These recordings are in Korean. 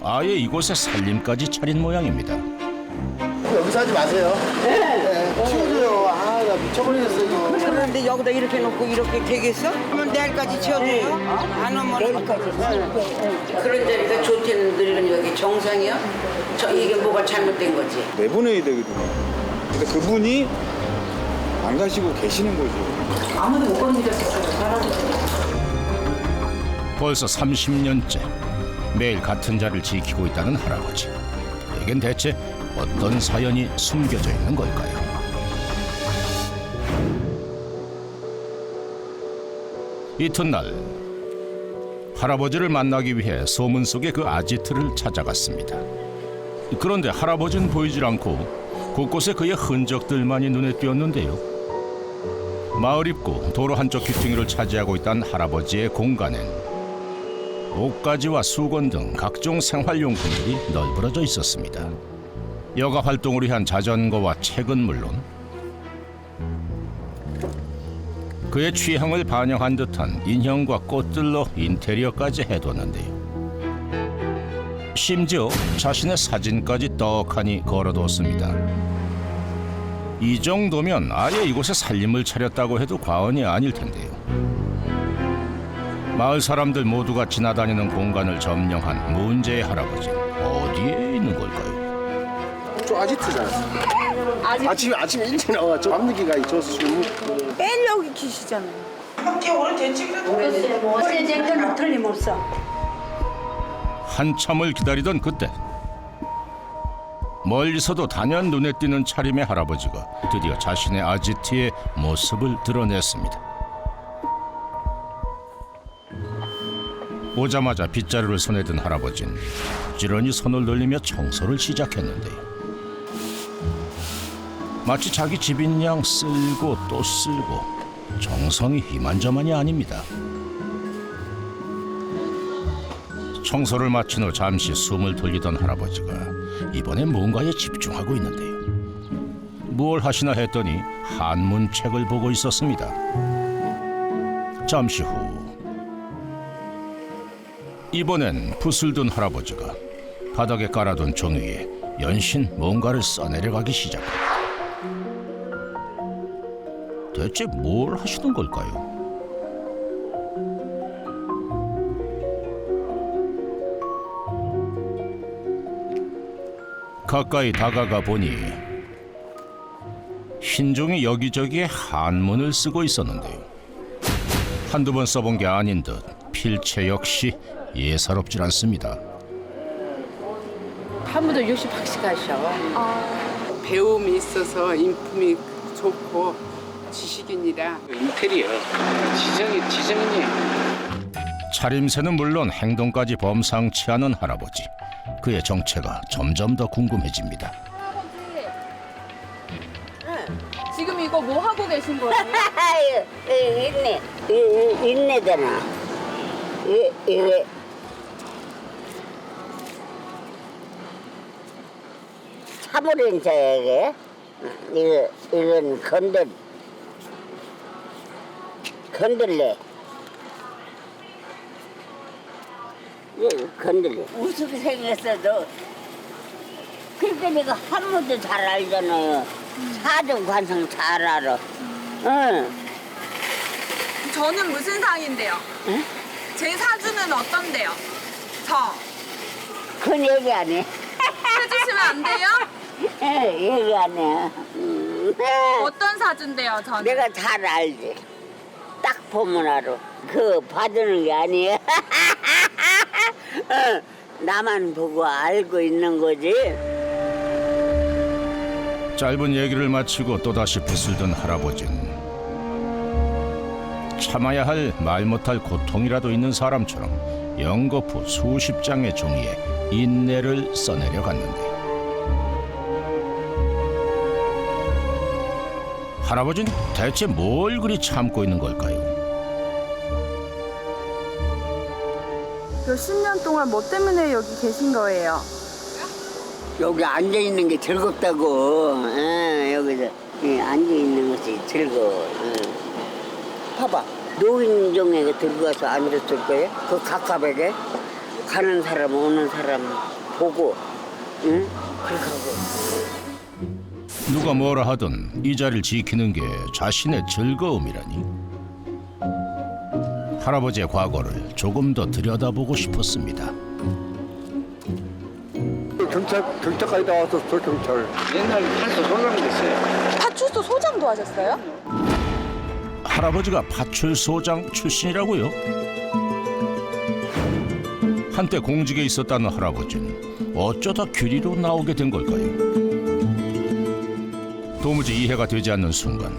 아예 이곳에 살림까지 차린 모양입니다. 여기서 하지 마세요. 네. 치워줘요. 아, 나 미쳐버리겠어, 이거. 그런데 여기다 이렇게 놓고 이렇게 되겠어? 그러면 내일까지 치워줘요? 안 오면 내일까지. 그런 자리가 좋다는 그러니까 이게 정상이야? 이게 뭐가 잘못된 거지? 내보내야 되거든요. 근데 그분이 안 가시고 계시는 거죠. 아무도 못 건드렸어. 벌써 30년째 매일 같은 자리를 지키고 있다는 할아버지. 그에겐 대체 어떤 사연이 숨겨져 있는 걸까요? 이튿날 할아버지를 만나기 위해 소문 속의 그 아지트를 찾아갔습니다. 그런데 할아버지는 보이질 않고 곳곳에 그의 흔적들만이 눈에 띄었는데요. 마을 입구 도로 한쪽 귀퉁이를 차지하고 있던 할아버지의 공간엔 옷가지와 수건 등 각종 생활용품들이 널브러져 있었습니다. 여가 활동을 위한 자전거와 책은 물론 그의 취향을 반영한 듯한 인형과 꽃들로 인테리어까지 해뒀는데요. 심지어 자신의 사진까지 떡하니 걸어뒀습니다. 이 정도면 아예 이곳에 살림을 차렸다고 해도 과언이 아닐 텐데요. 마을 사람들 모두가 지나다니는 공간을 점령한 문제의 할아버지 어디에 있는 걸까요? 저 아지트잖아. 아침에 일찍 나와. 저 밤늦게가 저 술. 빼려고 키시잖아요. 학교 오래됐지 그래도. 오래된 건 틀림없어. 한참을 기다리던 그때 멀리서도 단연 눈에 띄는 차림의 할아버지가 드디어 자신의 아지트의 모습을 드러냈습니다. 오자마자 빗자루를 손에 든 할아버지는 부지런히 손을 놀리며 청소를 시작했는데요. 마치 자기 집인 양 쓸고 또 쓸고 정성이 이만저만이 아닙니다. 청소를 마친 후 잠시 숨을 돌리던 할아버지가 이번엔 뭔가에 집중하고 있는데요. 뭘 하시나 했더니 한문 책을 보고 있었습니다. 잠시 후 이번엔 붓을 든 할아버지가 바닥에 깔아둔 종이에 연신 뭔가를 써내려가기 시작합니다. 대체 뭘 하시는 걸까요? 가까이 다가가 보니 흰 종이 여기저기에 한문을 쓰고 있었는데요. 한두 번 써본 게 아닌 듯 필체 역시 예사롭질 않습니다. 한번도 60박씩 하셔. 배움이 있어서 인품이 좋고 지식인이라 인테리어 지정이에요. 차림새는 물론 행동까지 범상치 않은 할아버지. 그의 정체가 점점 더 궁금해집니다. 지금 이거 뭐 하고 계신 거예요? 인내잖아. 이게 사물인 자에게 이건 건들래. 건들래. 우습게 생겼어도 그러니까 내가 한문도 잘 알잖아요. 사정 관성 잘 알아. 응. 저는 무슨 상인데요? 응? 제 사주는 어떤데요? 저 그건 얘기 안 해. 해주시면 안 돼요? 얘기 안 해. 어떤 사주인데요, 저는? 내가 잘 알지. 딱 보면 알아. 그 봐주는 게 아니야. 나만 보고 알고 있는 거지. 짧은 얘기를 마치고 또다시 붓을 든 할아버지는 참아야 할 말 못할 고통이라도 있는 사람처럼 연거푸 수십 장의 종이에 인내를 써내려 갔는데 할아버지는 대체 뭘 그리 참고 있는 걸까요? 몇십 년 동안 뭐 때문에 여기 계신 거예요? 여기 앉아 있는 게 즐겁다고. 여기서 앉아 있는 것이 즐거워. 봐봐. 노인정에 들고 가서 앉았을 거예요. 그 갑갑하게 가는 사람 오는 사람 보고, 응? 그렇게 하고. 누가 뭐라 하든 이 자리를 지키는 게 자신의 즐거움이라니. 할아버지의 과거를 조금 더 들여다보고 싶었습니다. 경찰까지 나왔었어, 경찰. 옛날 팔도 소장 됐어요. 파출소 소장도 하셨어요? 할아버지가 파출소장 출신이라고요? 한때 공직에 있었다는 할아버지는 어쩌다 규리로 나오게 된 걸까요? 도무지 이해가 되지 않는 순간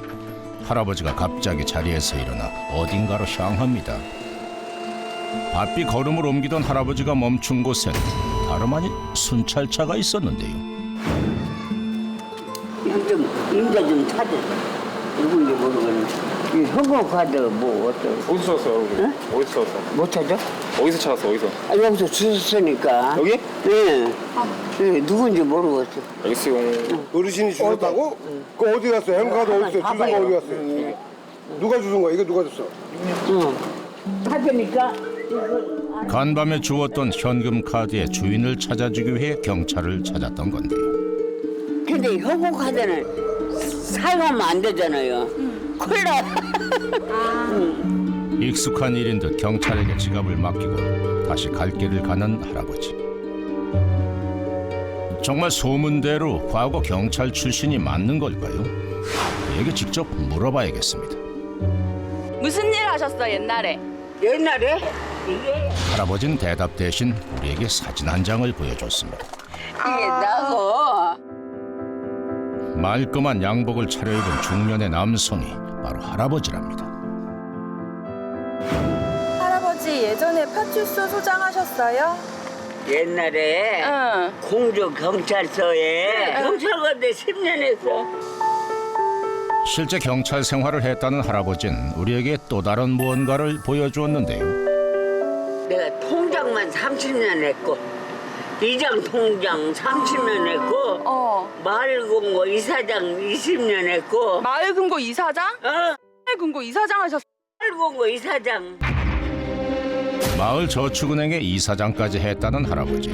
할아버지가 갑자기 자리에서 일어나 어딘가로 향합니다. 바삐 걸음을 옮기던 할아버지가 멈춘 곳엔 다름 아닌 순찰차가 있었는데요. 이거 좀 임자 좀 찾아. 누군지 모르겠는데. 이 허가카드 뭐 어떤? 어디서 썼어, 여러분? 응? 어디서 썼어? 못 찾아? 어디서 찾았어, 어디서? 아, 여기서 주셨으니까. 여기? 네. 네, 누군지 모르겠어. 알겠어요. 어르신이 주셨다고? 그 어디 갔어요? 행카드 어디 있어요? 주소가 어디 갔어요? 누가 주신 거야? 이거 누가 줬어? 응. 찾으니까. 간밤에 주웠던 현금 카드의 주인을 찾아주기 위해 경찰을 찾았던 건데요. 근데 이 허가카드는 사용하면 안 되잖아요. 큰일 나. 익숙한 일인 듯 경찰에게 지갑을 맡기고 다시 갈 길을 가는 할아버지. 정말 소문대로 과거 경찰 출신이 맞는 걸까요? 그에게 직접 물어봐야겠습니다. 무슨 일 하셨어 옛날에? 옛날에 이게 할아버지는 대답 대신 우리에게 사진 한 장을 보여줬습니다. 나고 말끔한 양복을 차려입은 중년의 남성이 바로 할아버지랍니다. 할아버지 예전에 파출소 소장 하셨어요? 옛날에 응. 공주 경찰서에 경찰관대 10년 했어. 실제 경찰 생활을 했다는 할아버지는 우리에게 또 다른 무언가를 보여주었는데요. 내가 통장만 30년 했고 이장 통장 30년 했고 마을 공고 이사장 20년 했고 마을 금고 이사장? 마을 금고 이사장 하셨어? 마을 공고 이사장. 마을 저축은행의 이사장까지 했다는 할아버지.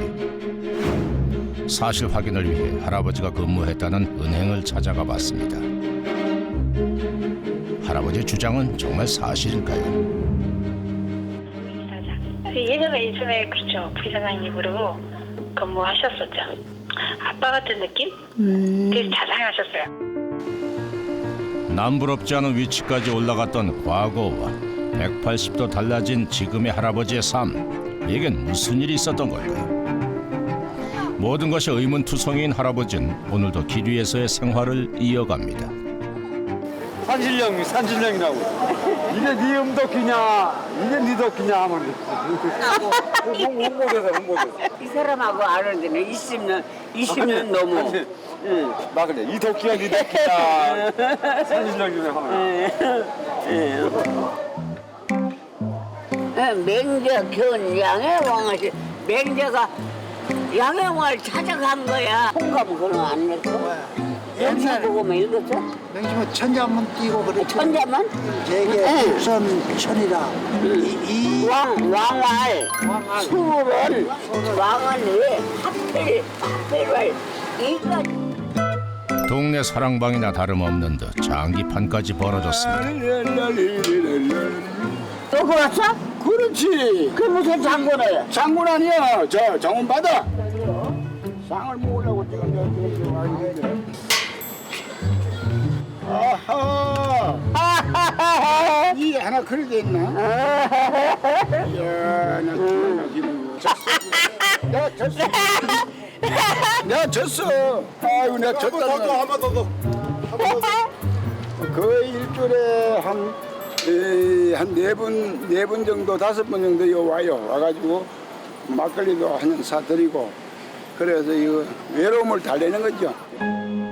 사실 확인을 위해 할아버지가 근무했다는 은행을 찾아가 봤습니다. 할아버지의 주장은 정말 사실일까요? 예전에 그렇죠. 부사장님으로 근무하셨었죠. 아빠 같은 느낌? 되게 자상하셨어요. 남부럽지 않은 위치까지 올라갔던 과거와 180도 달라진 지금의 할아버지의 삶. 이겐 무슨 일이 있었던 걸까요? 모든 것이 의문투성이인 할아버지는 오늘도 길 위에서의 생활을 이어갑니다. 산신령이라고. 이게 네 음덕기냐, 이게 네 덕기냐 하면 홍보대사. 이 사람하고 아는데는 20년 넘어. 응. 나 그래, 이 덕기야, 네 덕기야. 산신령이네 하면. 맹자 견 양해왕하시 맹자가 양해왕을 찾아간 거야. 홍감 그런 거 안 냈어? 영사 보고만 읽었어? 맹심은 천자문 띄고 그랬죠. 천자만? 제게 국선천이라. 왕왈 수를 왕은 왜 하필 이거 동네 사랑방이나 다름없는 듯 장기판까지 벌어졌습니다. 너 그거 왔어? 그렇지. 그 무슨 장군이야? 장군 아니야. 저 장군 받아. 상을 모으려고 지금 왔는데. 아하. 이게 하나 그래 돼 있나? 이야, 나 기분 졌어. 내가 졌어. 아이고, 내가 졌다. 한번 더. 거의 일주일에 한 네 번 정도, 5번 정도 요 와요. 와가지고 막걸리도 한 잔 사드리고 그래서 이거 외로움을 달래는 거죠.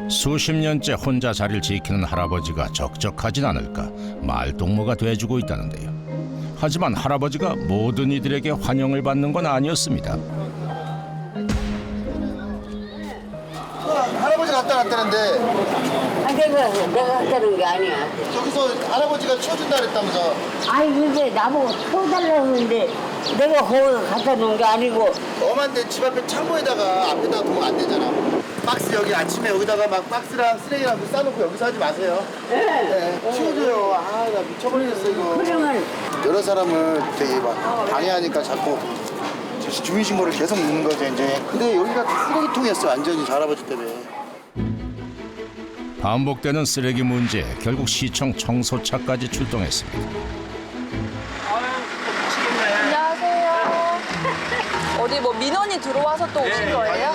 수십 년째 혼자 자리를 지키는 할아버지가 적적하진 않을까 말동무가 돼주고 있다는데요. 하지만 할아버지가 모든 이들에게 환영을 받는 건 아니었습니다. 할아버지 갔다 왔다는데 내가 갔다는 게 아니야. 저기서 할아버지가 치워준다 그랬다면서. 아이 근데 나보고 쳐달라고 했는데 내가 거기 갖다 놓은 게 아니고. 엄한데 집 앞에 창고에다가 앞에다가 두면 안 되잖아. 박스 여기 아침에 여기다가 막 박스랑 쓰레기랑 싸놓고 여기서 하지 마세요. 네. 치워줘요. 아, 나 미쳐버리겠어, 이거. 그러면 여러 사람을 되게 막 방해하니까 자꾸 주민신고를 계속 묻는 거죠, 이제. 근데 여기가 다 쓰레기통이었어, 완전히 저 할아버지 때문에. 반복되는 쓰레기 문제에 결국 시청 청소차까지 출동했습니다. 안녕하세요. 어디 뭐 민원이 들어와서 또 오신 거예요?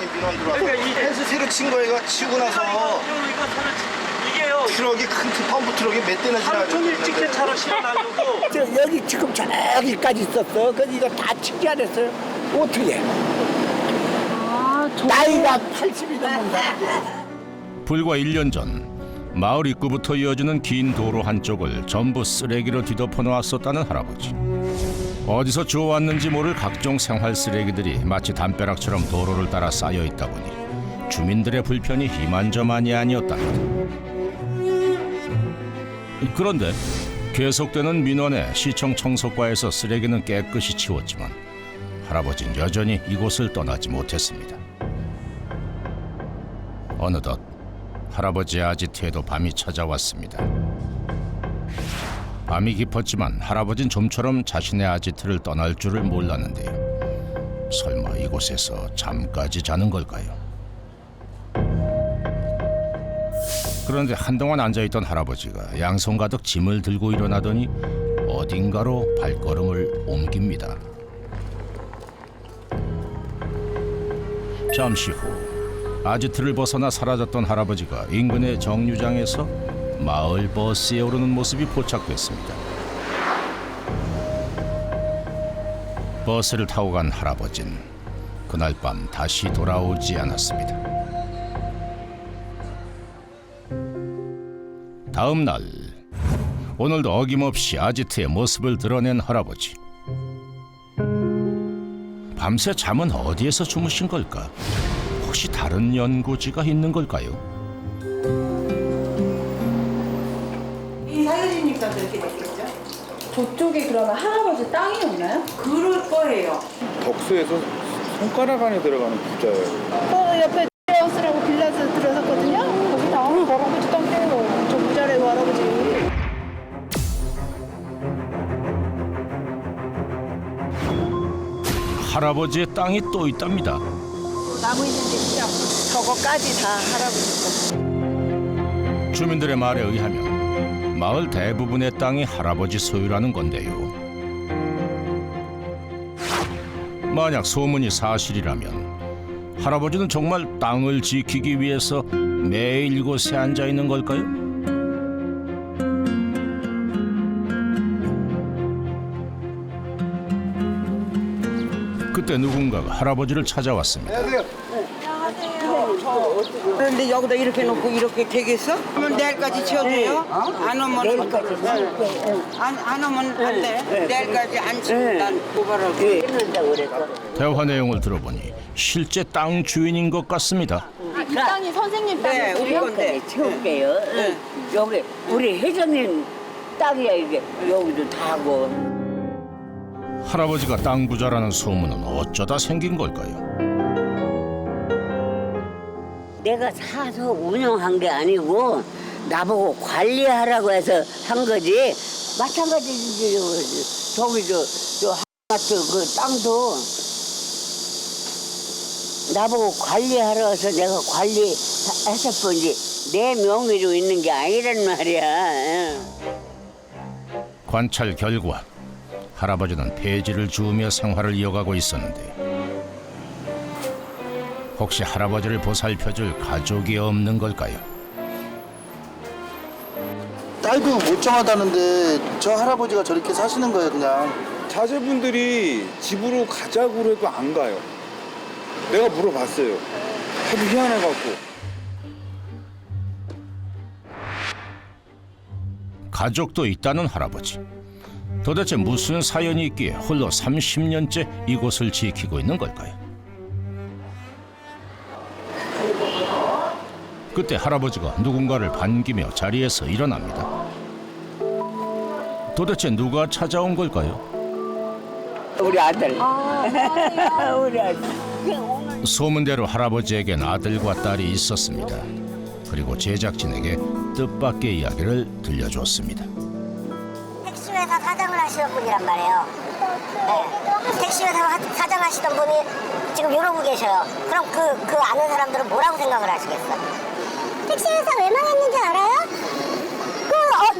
그러니까 이 펜스 새로 친 거 이거 치고 나서 트럭이 큰 펌프 트럭이 몇 대나 지나가지고 찍게 차로 실어놔주고 여기 지금 저기까지 있었어. 그래서 이거 다 치지 않았어요. 어떻게 해? 나이가 80이 넘은 사람이야. 불과 1년 전 마을 입구부터 이어지는 긴 도로 한쪽을 전부 쓰레기로 뒤덮어 놓았었다는 할아버지. 어디서 주워왔는지 모를 각종 생활 쓰레기들이 마치 담벼락처럼 도로를 따라 쌓여 있다 보니 주민들의 불편이 이만저만이 아니었답니다. 그런데 계속되는 민원에 시청 청소과에서 쓰레기는 깨끗이 치웠지만 할아버지는 여전히 이곳을 떠나지 못했습니다. 어느덧 할아버지의 아지트에도 밤이 찾아왔습니다. 밤이 깊었지만 할아버지는 좀처럼 자신의 아지트를 떠날 줄을 몰랐는데요. 설마 이곳에서 잠까지 자는 걸까요? 그런데 한동안 앉아있던 할아버지가 양손 가득 짐을 들고 일어나더니 어딘가로 발걸음을 옮깁니다. 잠시 후 아지트를 벗어나 사라졌던 할아버지가 인근의 정류장에서 마을 버스에 오르는 모습이 포착됐습니다. 버스를 타고 간 할아버지는 그날 밤 다시 돌아오지 않았습니다. 다음 날, 오늘도 어김없이 아지트의 모습을 드러낸 할아버지. 밤새 잠은 어디에서 주무신 걸까? 혹시 다른 연고지가 있는 걸까요? 이 사유지니까 그렇게 됐겠죠? 저쪽에 그러면 할아버지 땅이었나요? 그럴 거예요. 덕수에서 손가락 안에 들어가는 부자예요. 옆에 하우스라고 빌라에서 들어섰거든요. 거기 다 할아버지 땅이에요. 저 부자래요, 할아버지. 할아버지의 땅이 또 있답니다. 나무 있는 데 있죠? 저거까지 다 할아버지 거. 주민들의 말에 의하면 마을 대부분의 땅이 할아버지 소유라는 건데요. 만약 소문이 사실이라면 할아버지는 정말 땅을 지키기 위해서 매일 이곳에 앉아 있는 걸까요? 그때 누군가가 할아버지를 찾아왔습니다. 그런데 여기다 이렇게 놓고 이렇게 되겠어? 그러면 내일까지 치워줘요? 안 오면 내일까지 안 오면 안 돼. 내일까지 안 치우면 난 고발하고. 끊는다고 그래서. 대화 내용을 들어보니 실제 땅 주인인 것 같습니다. 이 땅이 선생님 네, 우리 건데. 채울게요. 여기 우리 회장님 땅이야 이게. 여기도 다 하고. 할아버지가 땅 부자라는 소문은 어쩌다 생긴 걸까요? 내가 사서 운영한 게 아니고 나보고 관리하라고 해서 한 거지. 마찬가지지. 저기 저 아파트 그 땅도 나보고 관리하라 해서 내가 관리했을 뿐이지 내 명의로 있는 게 아니란 말이야. 관찰 결과 할아버지는 폐지를 주우며 생활을 이어가고 있었는데 혹시 할아버지를 보살펴줄 가족이 없는 걸까요? 딸도 멀쩡하다는데 저 할아버지가 저렇게 사시는 거예요, 그냥. 자제분들이 집으로 가자고 해도 안 가요. 내가 물어봤어요. 하도 희한해갖고. 가족도 있다는 할아버지. 도대체 무슨 사연이 있기에 홀로 30년째 이곳을 지키고 있는 걸까요? 그때 할아버지가 누군가를 반기며 자리에서 일어납니다. 도대체 누가 찾아온 걸까요? 우리 아들. 안녕하세요. 우리 아들. 소문대로 할아버지에겐 아들과 딸이 있었습니다. 그리고 제작진에게 뜻밖의 이야기를 들려줬습니다. 택시회사 사장을 하시던 분이란 말이에요. 네. 택시회사 사장 하시던 분이 지금 이러고 계셔요. 그럼 그 아는 사람들은 뭐라고 생각을 하시겠어요? 택시회사 왜 망했는지 알아요?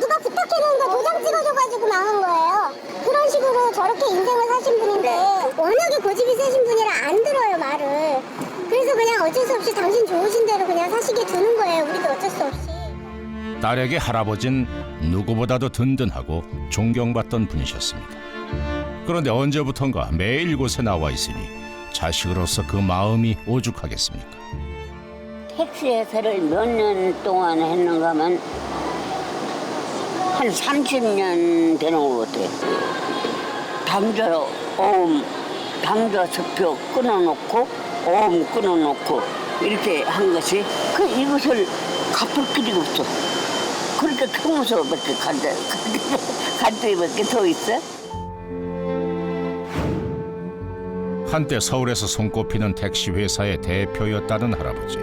누가 부탁해놓은 거 도장 찍어줘가지고 망한 거예요. 그런 식으로 저렇게 인생을 사신 분인데 워낙에 고집이 세신 분이라 안 들어요, 말을. 그래서 그냥 어쩔 수 없이 당신 좋으신 대로 그냥 사시게 두는 거예요. 우리도 어쩔 수 없이. 딸에게 할아버지는 누구보다도 든든하고 존경받던 분이셨습니다. 그런데 언제부턴가 매일 이곳에 나와 있으니 자식으로서 그 마음이 오죽하겠습니까? 택시회사를 몇 년 동안 했는가 하면 한 30년 되는 것 같아요. 당좌 어음, 당좌 수표 끊어놓고 어음 끊어놓고 이렇게 한 것이 이것을 갚을 길이 없어. 그렇게 평소밖에 갈 데밖에 더 있어? 한때 서울에서 손꼽히는 택시 회사의 대표였다는 할아버지.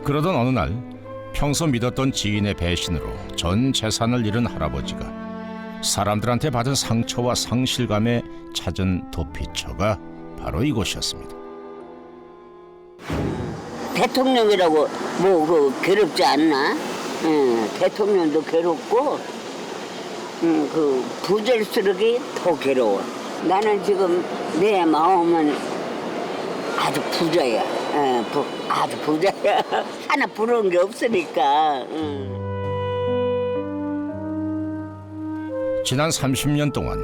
그러던 어느 날 평소 믿었던 지인의 배신으로 전 재산을 잃은 할아버지가 사람들한테 받은 상처와 상실감에 찾은 도피처가 바로 이곳이었습니다. 대통령이라고 괴롭지 않나? 대통령도 괴롭고 그 부잘수록이 더 괴로워. 나는 지금 내 마음은 아주 부자야. 아주 부자야. 하나 부러운 게 없으니까. 지난 30년 동안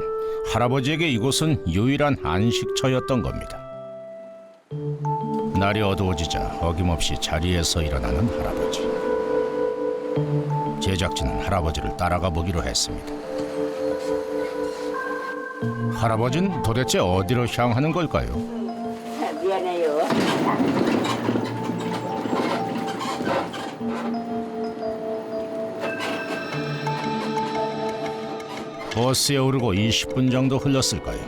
할아버지에게 이곳은 유일한 안식처였던 겁니다. 날이 어두워지자 어김없이 자리에서 일어나는 할아버지. 제작진은 할아버지를 따라가 보기로 했습니다. 할아버지는 도대체 어디로 향하는 걸까요? 미안해요. 버스에 오르고 20분 정도 흘렀을까요?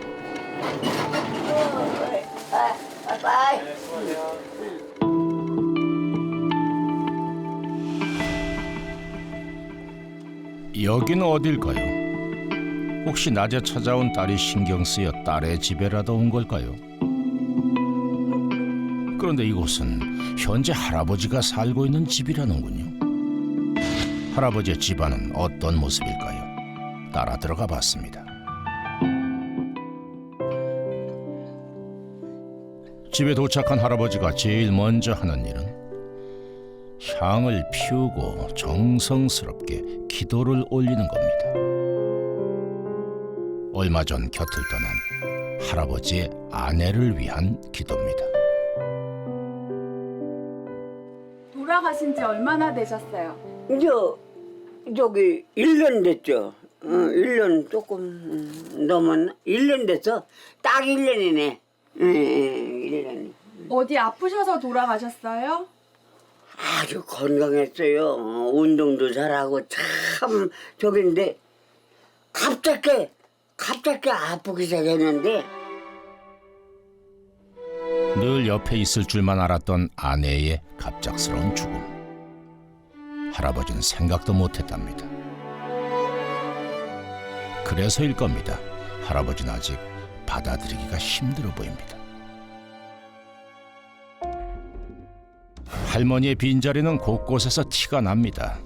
여긴 어딜까요? 혹시 낮에 찾아온 딸이 신경 쓰여 딸의 집에라도 온 걸까요? 그런데 이곳은 현재 할아버지가 살고 있는 집이라는군요. 할아버지의 집안은 어떤 모습일까요? 따라 들어가 봤습니다. 집에 도착한 할아버지가 제일 먼저 하는 일은 향을 피우고 정성스럽게 기도를 올리는 겁니다. 얼마 전 곁을 떠난 할아버지의 아내를 위한 기도입니다. 돌아가신 지 얼마나 되셨어요? 저기 1년 됐죠. 1년 조금 넘었나? 1년 됐어. 딱 1년이네. 1년. 어디 아프셔서 돌아가셨어요? 아주 건강했어요. 운동도 잘하고 참 저긴데 갑자기 아프기 시작했는데 늘 옆에 있을 줄만 알았던 아내의 갑작스러운 죽음. 할아버지는 생각도 못했답니다. 그래서일 겁니다. 할아버지는 아직 받아들이기가 힘들어 보입니다. 할머니의 빈자리는 곳곳에서 티가 납니다.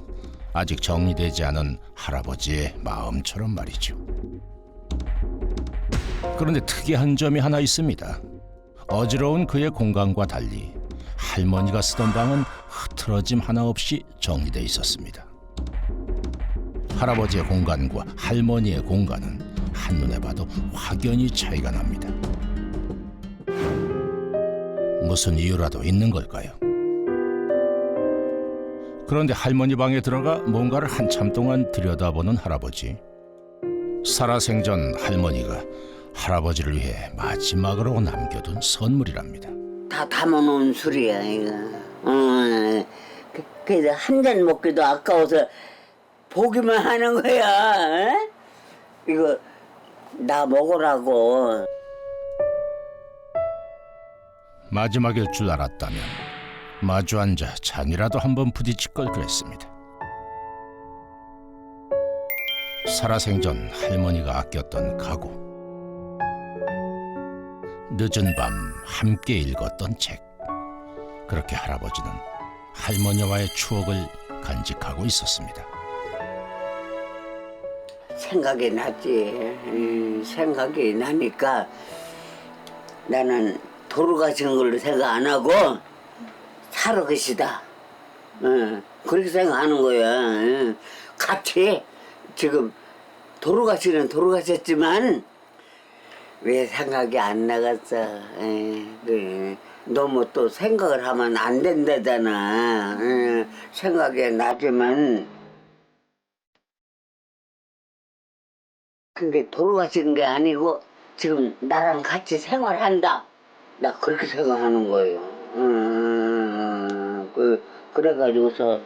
아직 정리되지 않은 할아버지의 마음처럼 말이죠. 그런데 특이한 점이 하나 있습니다. 어지러운 그의 공간과 달리 할머니가 쓰던 방은 흐트러짐 하나 없이 정리돼 있었습니다. 할아버지의 공간과 할머니의 공간은 한눈에 봐도 확연히 차이가 납니다. 무슨 이유라도 있는 걸까요? 그런데 할머니 방에 들어가 뭔가를 한참 동안 들여다보는 할아버지. 살아생전 할머니가 할아버지를 위해 마지막으로 남겨둔 선물이랍니다. 다 담아놓은 술이야 이거. 그래서 한 잔 먹기도 아까워서 보기만 하는 거야. 이거 나 먹으라고. 마지막일 줄 알았다면 마주 앉아 잔이라도 한번 부딪힐 걸 그랬습니다. 살아생전 할머니가 아꼈던 가구, 늦은 밤 함께 읽었던 책. 그렇게 할아버지는 할머니와의 추억을 간직하고 있었습니다. 생각이 나지. 생각이 나니까 나는 돌아가신 걸로 생각 안 하고 살아계시다. 그렇게 생각하는 거야. 같이 지금 돌아가셨지만 왜 생각이 안 나갔어. 그래. 너무 또 생각을 하면 안 된다잖아. 생각이 나지만 근데 돌아가시는 게 아니고 지금 나랑 같이 생활한다. 나 그렇게 생각하는 거예요. 그래가지고서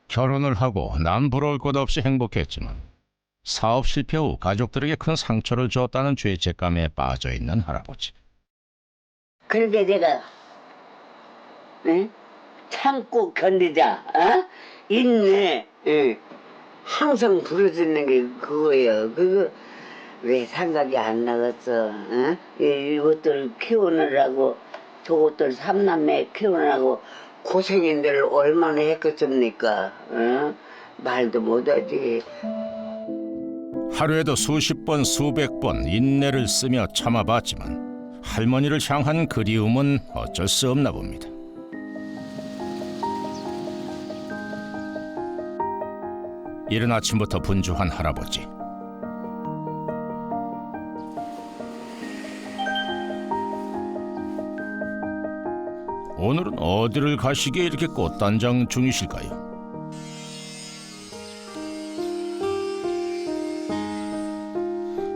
결혼을 하고 남 부러울 것 없이 행복했지만 사업 실패 후 가족들에게 큰 상처를 주었다는 죄책감에 빠져있는 할아버지. 그런데 내가 참고 견디자. 인내. 항상 부르짖는 게 그거예요. 그거 왜 생각이 안 나갔어. 이것들 키우느라고 저것들 삼남매 키우느라고 고생인들 얼마나 했겠습니까? 말도 못하지. 하루에도 수십 번 수백 번 인내를 쓰며 참아봤지만 할머니를 향한 그리움은 어쩔 수 없나 봅니다. 이른 아침부터 분주한 할아버지. 오늘은 어디를 가시기에 이렇게 꽃단장 중이실까요?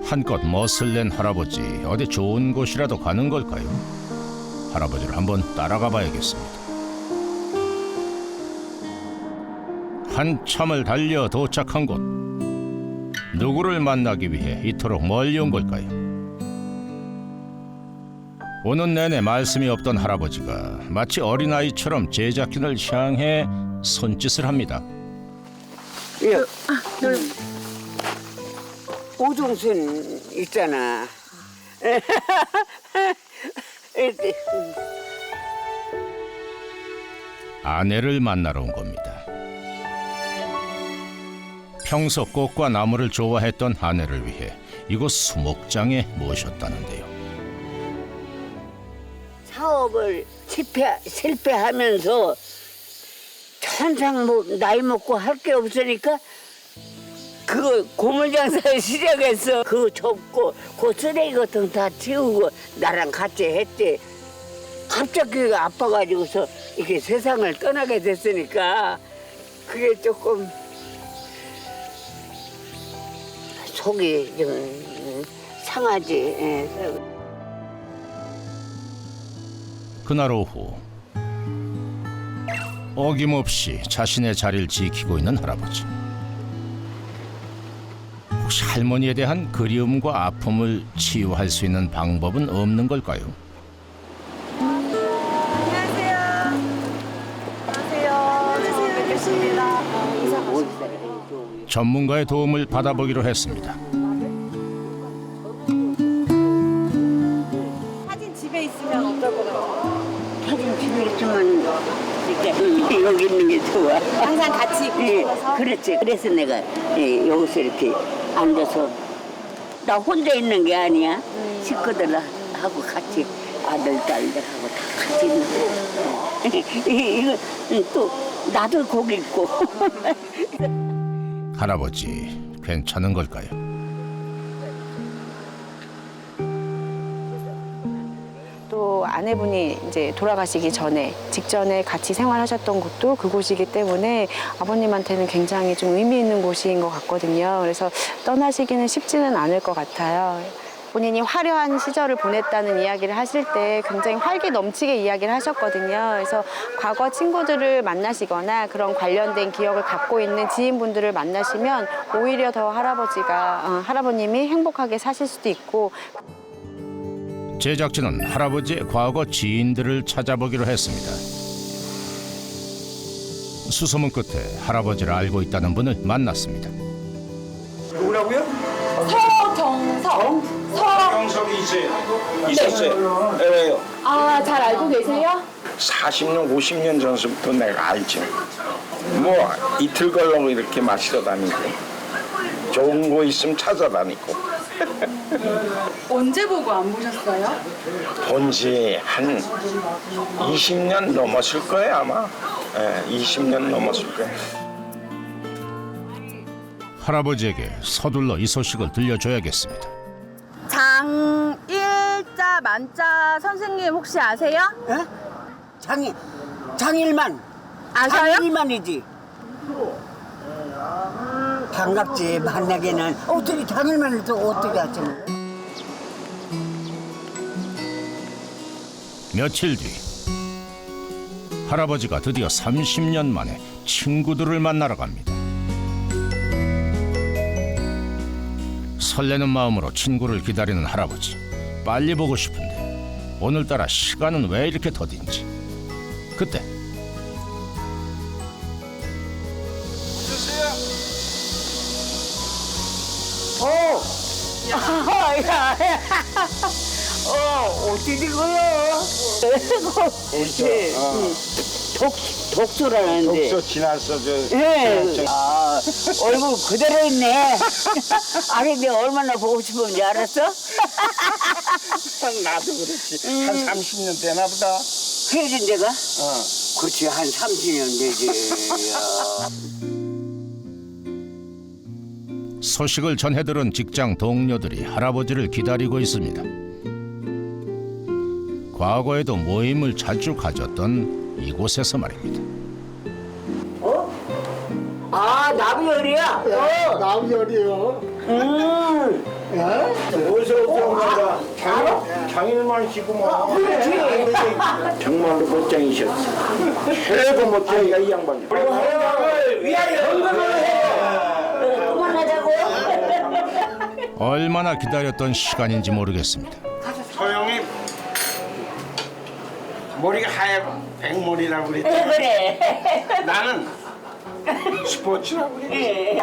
한껏 멋을 낸 할아버지, 어디 좋은 곳이라도 가는 걸까요? 할아버지를 한번 따라가 봐야겠습니다. 한참을 달려 도착한 곳. 누구를 만나기 위해 이토록 멀리 온 걸까요? 오는 내내 말씀이 없던 할아버지가 마치 어린아이처럼 제작진을 향해 손짓을 합니다. 오종순 있잖아. 아내를 만나러 온 겁니다. 평소 꽃과 나무를 좋아했던 아내를 위해 이곳 수목장에 모셨다는데요. 사업을 실패하면서 천상 나이 먹고 할 게 없으니까 그거 고물장사를 시작했어. 그거 접고 그 쓰레기 같은 거 다 치우고 나랑 같이 했지. 갑자기 아파가지고서 이렇게 세상을 떠나게 됐으니까 그게 조금 속이 좀 상하지. 그날 오후 어김없이 자신의 자리를 지키고 있는 할아버지. 혹시 할머니에 대한 그리움과 아픔을 치유할 수 있는 방법은 없는 걸까요? 전문가의 도움을 받아보기로 했습니다. 사진 집에 있으면 어떨 것 같아요? 사진 집에 있으면 여기 있는 게 좋아. 항상 같이 있고 싶어서? 그렇지. 그래서 내가 여기서 이렇게 앉아서 나 혼자 있는 게 아니야. 식구들하고 같이 아들, 딸들하고 다 같이 있는 거야. 이거 또 나도 거기 있고. 할아버지, 괜찮은 걸까요? 또 아내분이 이제 돌아가시기 직전에 같이 생활하셨던 곳도 그곳이기 때문에 아버님한테는 굉장히 좀 의미 있는 곳인 것 같거든요. 그래서 떠나시기는 쉽지는 않을 것 같아요. 본인이 화려한 시절을 보냈다는 이야기를 하실 때 굉장히 활기 넘치게 이야기를 하셨거든요. 그래서 과거 친구들을 만나시거나 그런 관련된 기억을 갖고 있는 지인분들을 만나시면 오히려 더 할아버님이 행복하게 사실 수도 있고. 제작진은 할아버지의 과거 지인들을 찾아보기로 했습니다. 수소문 끝에 할아버지를 알고 있다는 분을 만났습니다. 누구라고요? 서경석. 서경석이 있었어요. 네, 왜요? 아, 잘 알고 계세요? 40년, 50년 전서부터 내가 알지. 뭐 이틀 걸러 이렇게 마시러 다니고 좋은 거 있으면 찾아다니고. 언제 보고 안 보셨어요? 본지 한 20년 넘었을 거예요 아마. 20년 넘었을 거예요. 할아버지에게 서둘러 이 소식을 들려줘야겠습니다. 장일자 만자 선생님 혹시 아세요? 장일만. 아셔요? 장일만이지. 반갑지 만나기는. 어떻게 장일만을 또 어떻게 하지? 며칠 뒤 할아버지가 드디어 30년 만에 친구들을 만나러 갑니다. 설레는 마음으로 친구를 기다리는 할아버지. 빨리 보고 싶은데 오늘따라 시간은 왜 이렇게 더딘지. 그때 어떻게 된 거야? 독소라는데. 독소 지났어 저. 예. 얼굴 그대로 있네. 아니 내가 얼마나 보고 싶은지 알았어? 나도 그렇지. 한 30년 되나 보다. 헤어진 데가? 그렇지 한 30년 되지. 소식을 전해들은 직장 동료들이 할아버지를 기다리고 있습니다. 과거에도 모임을 자주 가졌던 이곳에서 말입니다. 아 나비열이야? 나비열이요. 어디서 오는가? 장인만 시고 뭐. 정말로 멋쟁이셨어. 최고 멋쟁이가 이 양반이야. 위하여 건강을 해. 그만하자고. 얼마나 기다렸던 시간인지 모르겠습니다. 소영이 머리가 하얗고 백머리라고 그랬지. 그래. 나는 스포츠라고 그랬지.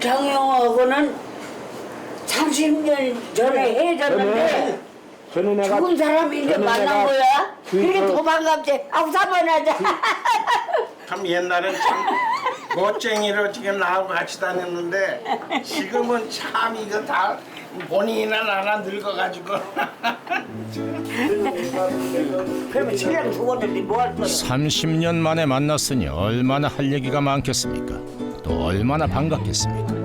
장영하고는 30년 전에 헤어졌는데 죽은 사람이 이제 만난 거야? 그게 더 반갑지. 아우 사번하자. 참 옛날엔 참 멋쟁이로 지금 나하고 같이 다녔는데 지금은 참 이거 다 본인이나 나나 늙어가지고. 그러면 신랑 죽었는데 뭐 할 거야? 30년 만에 만났으니 얼마나 할 얘기가 많겠습니까? 또 얼마나 반갑겠습니까?